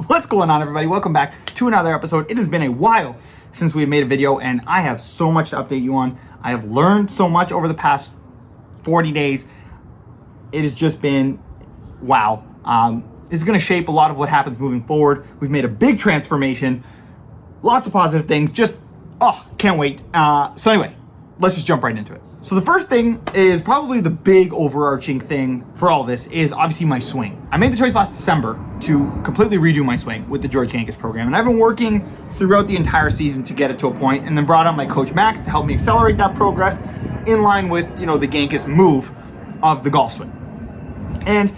What's going on, everybody? Welcome back to another episode. It has been a while since we've made a video, and I have so much to update you on. I have learned so much over the past 40 days. It has just been wow. It's going to shape a lot of what happens moving forward. We've made a big transformation, lots of positive things. Just, can't wait. So anyway, let's just jump right into it. So the first thing is probably the big overarching thing for all this is obviously my swing. I made the choice last December to completely redo my swing with the George Gankus program. And I've been working throughout the entire season to get it to a point, and then brought on my coach Max to help me accelerate that progress in line with, the Gankus move of the golf swing. And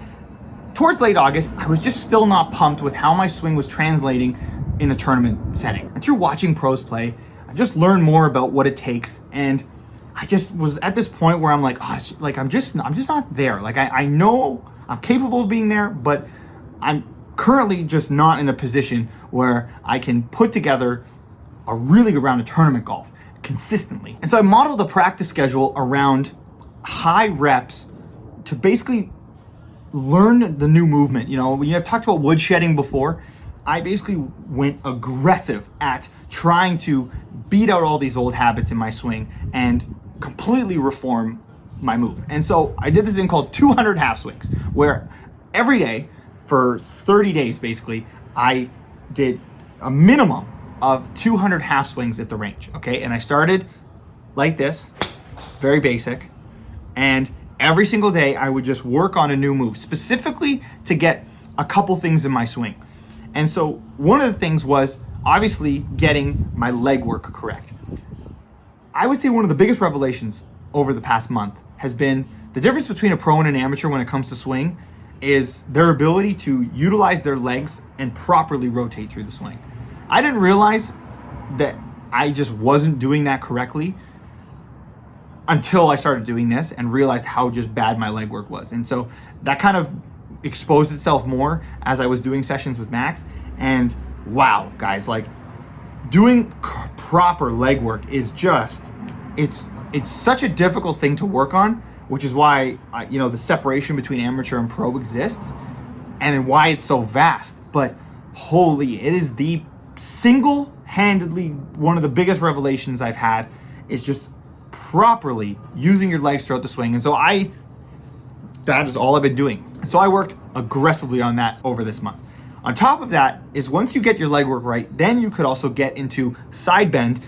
towards late August, I was just still not pumped with how my swing was translating in a tournament setting. And through watching pros play, I've just learned more about what it takes, and I just was at this point where I'm like, I'm just not there. Like I know I'm capable of being there, but I'm currently just not in a position where I can put together a really good round of tournament golf consistently. And so I modeled a practice schedule around high reps to basically learn the new movement. When I've talked about woodshedding before, I basically went aggressive at trying to beat out all these old habits in my swing and completely reform my move. And so I did this thing called 200 half swings, where every day for 30 days, basically, I did a minimum of 200 half swings at the range, okay? And I started like this, very basic, and every single day I would just work on a new move, specifically to get a couple things in my swing. And so one of the things was obviously getting my leg work correct. I would say one of the biggest revelations over the past month has been the difference between a pro and an amateur when it comes to swing is their ability to utilize their legs and properly rotate through the swing. I didn't realize that I just wasn't doing that correctly until I started doing this and realized how just bad my leg work was. And so that kind of exposed itself more as I was doing sessions with Max. And wow, guys, like doing proper leg work is just, it's such a difficult thing to work on, which is why, the separation between amateur and pro exists and why it's so vast. But holy, it is the single-handedly one of the biggest revelations I've had is just properly using your legs throughout the swing. And so that is all I've been doing. So I worked aggressively on that over this month. On top of that is once you get your leg work right, then you could also get into side bend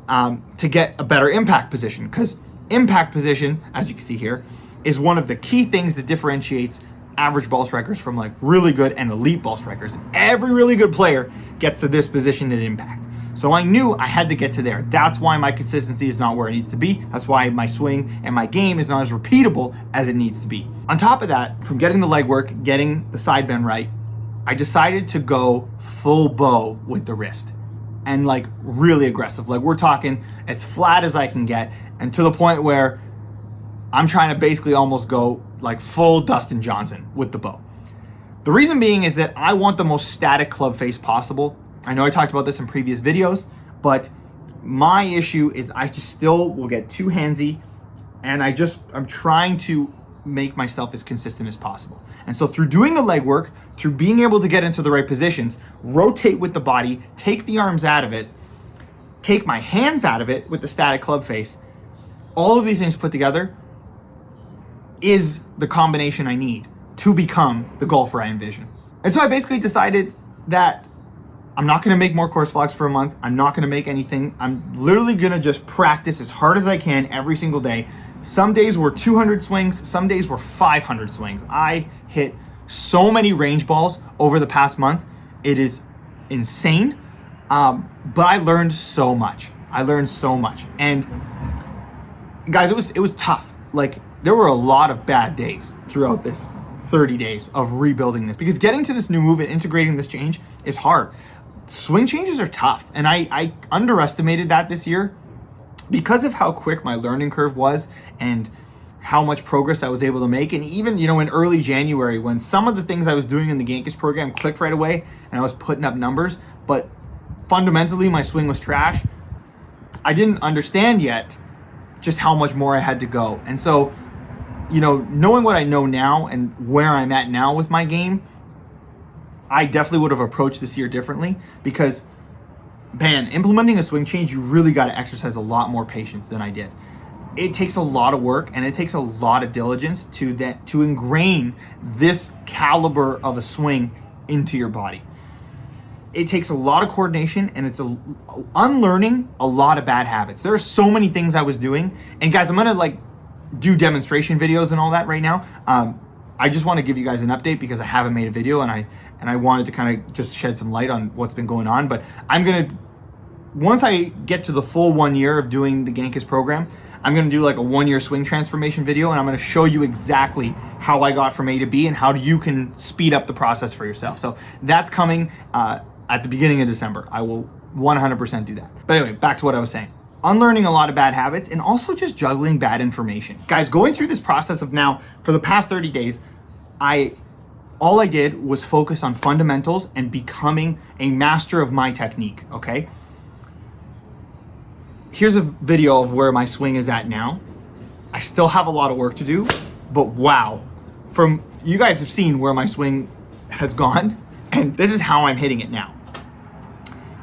to get a better impact position, because impact position, as you can see here, is one of the key things that differentiates average ball strikers from like really good and elite ball strikers. Every really good player gets to this position at impact. So I knew I had to get to there. That's why my consistency is not where it needs to be. That's why my swing and my game is not as repeatable as it needs to be. On top of that, from getting the leg work, getting the side bend right, I decided to go full bow with the wrist and like really aggressive. Like we're talking as flat as I can get, and to the point where I'm trying to basically almost go like full Dustin Johnson with the bow. The reason being is that I want the most static club face possible. I know I talked about this in previous videos, but my issue is I just still will get too handsy, and I'm trying to make myself as consistent as possible. And so through doing the leg work, through being able to get into the right positions, rotate with the body, take the arms out of it, take my hands out of it with the static club face, all of these things put together is the combination I need to become the golfer I envision. And so I basically decided that I'm not gonna make more course vlogs for a month. I'm not gonna make anything. I'm literally gonna just practice as hard as I can every single day. Some days were 200 swings, some days were 500 swings. I hit so many range balls over the past month. It is insane, but I learned so much. And guys, it was tough. Like there were a lot of bad days throughout this 30 days of rebuilding this, because getting to this new move and integrating this change is hard. Swing changes are tough, and I underestimated that this year because of how quick my learning curve was and how much progress I was able to make. And even, in early January, when some of the things I was doing in the Gankus program clicked right away and I was putting up numbers, but fundamentally my swing was trash, I didn't understand yet just how much more I had to go. And so, knowing what I know now and where I'm at now with my game, I definitely would have approached this year differently because, man, implementing a swing change, you really got to exercise a lot more patience than I did. It takes a lot of work and it takes a lot of diligence to ingrain this caliber of a swing into your body. It takes a lot of coordination and it's unlearning a lot of bad habits. There are so many things I was doing, and guys, I'm gonna like do demonstration videos and all that right now. I just want to give you guys an update because I haven't made a video and I wanted to kind of just shed some light on what's been going on. But I'm gonna, once I get to the full 1 year of doing the Genghis program, I'm gonna do like a 1 year swing transformation video, and I'm gonna show you exactly how I got from A to B and how you can speed up the process for yourself. So that's coming at the beginning of December. I will 100% do that. But anyway, back to what I was saying. Unlearning a lot of bad habits and also just juggling bad information. Guys, going through this process of now, for the past 30 days, all I did was focus on fundamentals and becoming a master of my technique, okay? Here's a video of where my swing is at now. I still have a lot of work to do, but wow. You guys have seen where my swing has gone, and this is how I'm hitting it now.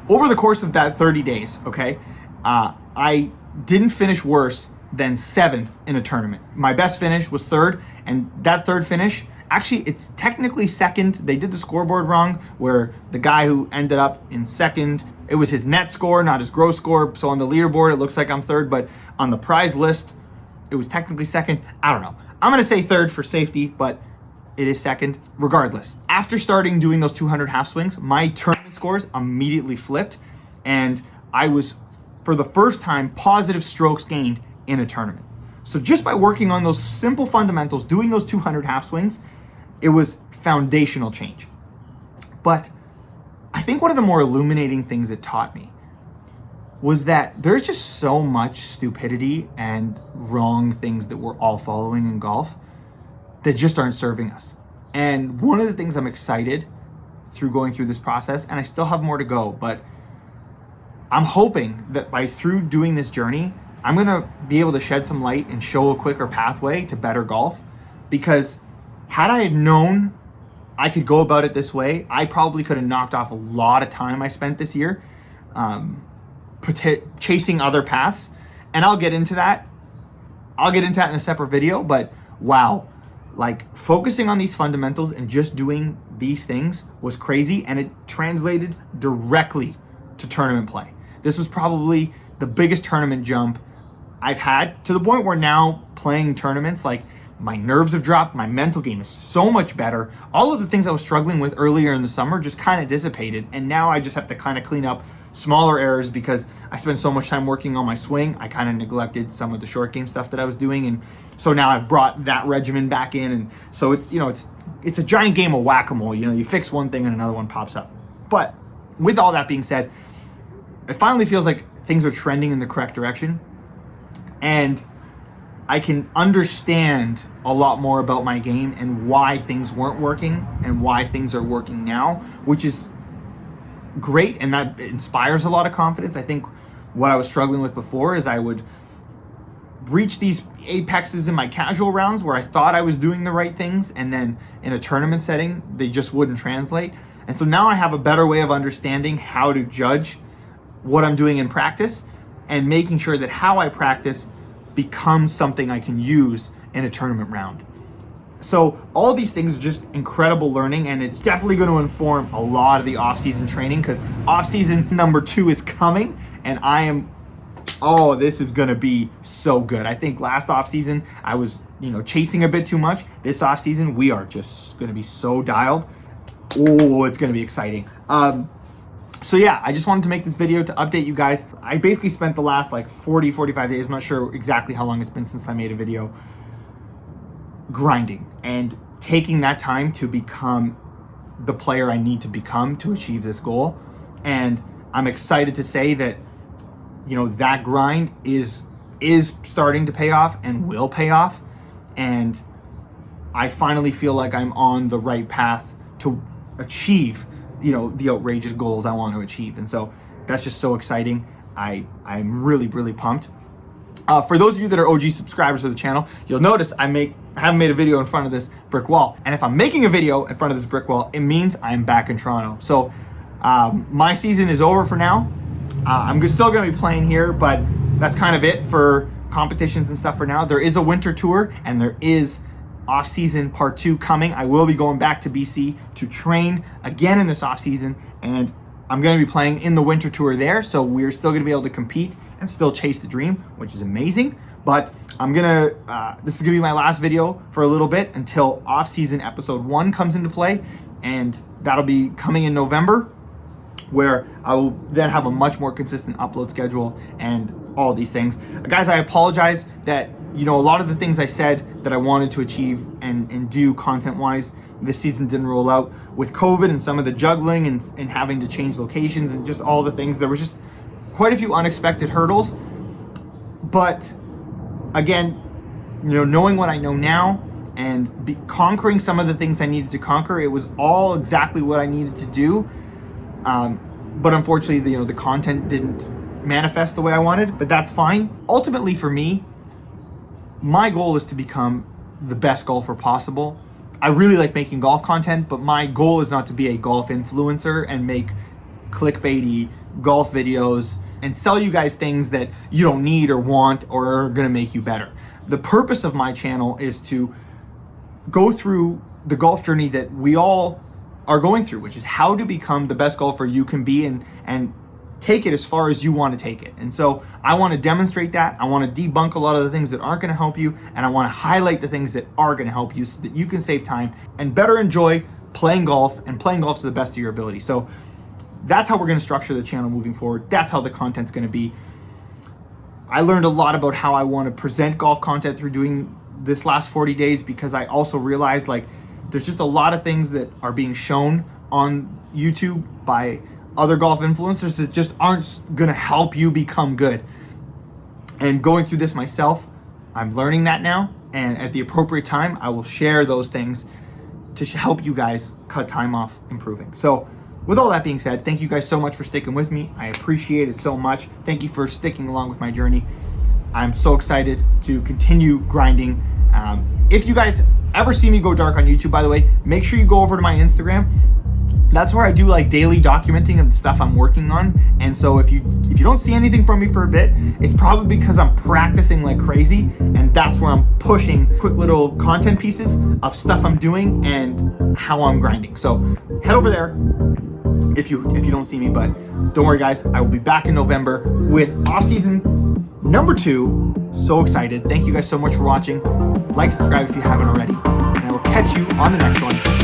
Over the course of that 30 days, okay, I didn't finish worse than 7th in a tournament. My best finish was 3rd, and that 3rd finish, actually it's technically 2nd. They did the scoreboard wrong, where the guy who ended up in 2nd, it was his net score, not his gross score. So on the leaderboard, it looks like I'm 3rd, but on the prize list, it was technically 2nd. I don't know. I'm gonna say 3rd for safety, but it is 2nd regardless. After starting doing those 200 half swings, my tournament scores immediately flipped, and I was, for the first time, positive strokes gained in a tournament. So just by working on those simple fundamentals, doing those 200 half swings, it was foundational change. But I think one of the more illuminating things it taught me was that there's just so much stupidity and wrong things that we're all following in golf that just aren't serving us. And one of the things I'm excited through going through this process, and I still have more to go, but I'm hoping that through doing this journey, I'm gonna be able to shed some light and show a quicker pathway to better golf. Because had I had known I could go about it this way, I probably could have knocked off a lot of time I spent this year chasing other paths. And I'll get into that. In a separate video, but wow. Like, focusing on these fundamentals and just doing these things was crazy, and it translated directly to tournament play. This was probably the biggest tournament jump I've had, to the point where now playing tournaments, like, my nerves have dropped, my mental game is so much better. All of the things I was struggling with earlier in the summer just kind of dissipated, and now I just have to kind of clean up smaller errors because I spent so much time working on my swing. I kind of neglected some of the short game stuff that I was doing, and so now I've brought that regimen back in, and so it's a giant game of whack-a-mole. You fix one thing and another one pops up. But with all that being said, it finally feels like things are trending in the correct direction, and I can understand a lot more about my game and why things weren't working and why things are working now, which is great, and that inspires a lot of confidence. I think what I was struggling with before is I would reach these apexes in my casual rounds where I thought I was doing the right things, and then in a tournament setting, they just wouldn't translate. And so now I have a better way of understanding how to judge what I'm doing in practice and making sure that how I practice becomes something I can use in a tournament round. So all these things are just incredible learning, and it's definitely going to inform a lot of the off-season training, because off-season number 2 is coming, and this is going to be so good. I think last off-season I was, chasing a bit too much. This off-season we are just going to be so dialed. Oh, it's going to be exciting. So yeah, I just wanted to make this video to update you guys. I basically spent the last 45 days, I'm not sure exactly how long it's been since I made a video, grinding and taking that time to become the player I need to become to achieve this goal. And I'm excited to say that, that grind is starting to pay off and will pay off. And I finally feel like I'm on the right path to achieve the outrageous goals I want to achieve. And so that's just so exciting. I'm really, really pumped. For those of you that are OG subscribers of the channel, you'll notice I I haven't made a video in front of this brick wall. And if I'm making a video in front of this brick wall, it means I'm back in Toronto. So my season is over for now. I'm still going to be playing here, but that's kind of it for competitions and stuff for now. There is a winter tour and there is off-season part 2 coming. I will be going back to BC to train again in this off-season, and I'm going to be playing in the winter tour there, so we're still going to be able to compete and still chase the dream, which is amazing. But I'm gonna this is gonna be my last video for a little bit until off-season episode 1 comes into play, and that'll be coming in November, where I will then have a much more consistent upload schedule and all these things. Guys, I apologize that, you know, a lot of the things I said that I wanted to achieve and do content-wise this season didn't roll out with COVID and some of the juggling and having to change locations and just all the things. There was just quite a few unexpected hurdles. But again, you know, knowing what I know now and conquering some of the things I needed to conquer, it was all exactly what I needed to do. But unfortunately, the content didn't manifest the way I wanted, but that's fine. Ultimately for me, my goal is to become the best golfer possible. I really like making golf content, but my goal is not to be a golf influencer and make clickbaity golf videos and sell you guys things that you don't need or want or are gonna make you better. The purpose of my channel is to go through the golf journey that we all are going through, which is how to become the best golfer you can be and take it as far as you want to take it. And so I want to demonstrate that. I want to debunk a lot of the things that aren't going to help you, and I want to highlight the things that are going to help you so that you can save time and better enjoy playing golf and playing golf to the best of your ability. So that's how we're going to structure the channel moving forward. That's how the content's going to be. I learned a lot about how I want to present golf content through doing this last 40 days, because I also realized, like, there's just a lot of things that are being shown on YouTube by other golf influencers that just aren't gonna help you become good. And going through this myself, I'm learning that now, and at the appropriate time, I will share those things to help you guys cut time off improving. So with all that being said, thank you guys so much for sticking with me. I appreciate it so much. Thank you for sticking along with my journey. I'm so excited to continue grinding. If you guys ever see me go dark on YouTube, by the way, make sure you go over to my Instagram. That's where I do like daily documenting of the stuff I'm working on. And so if you don't see anything from me for a bit, it's probably because I'm practicing like crazy, and that's where I'm pushing quick little content pieces of stuff I'm doing and how I'm grinding. So head over there if you don't see me, but don't worry guys, I will be back in November with off-season number 2. So excited. Thank you guys so much for watching. Like, subscribe if you haven't already, and I will catch you on the next one.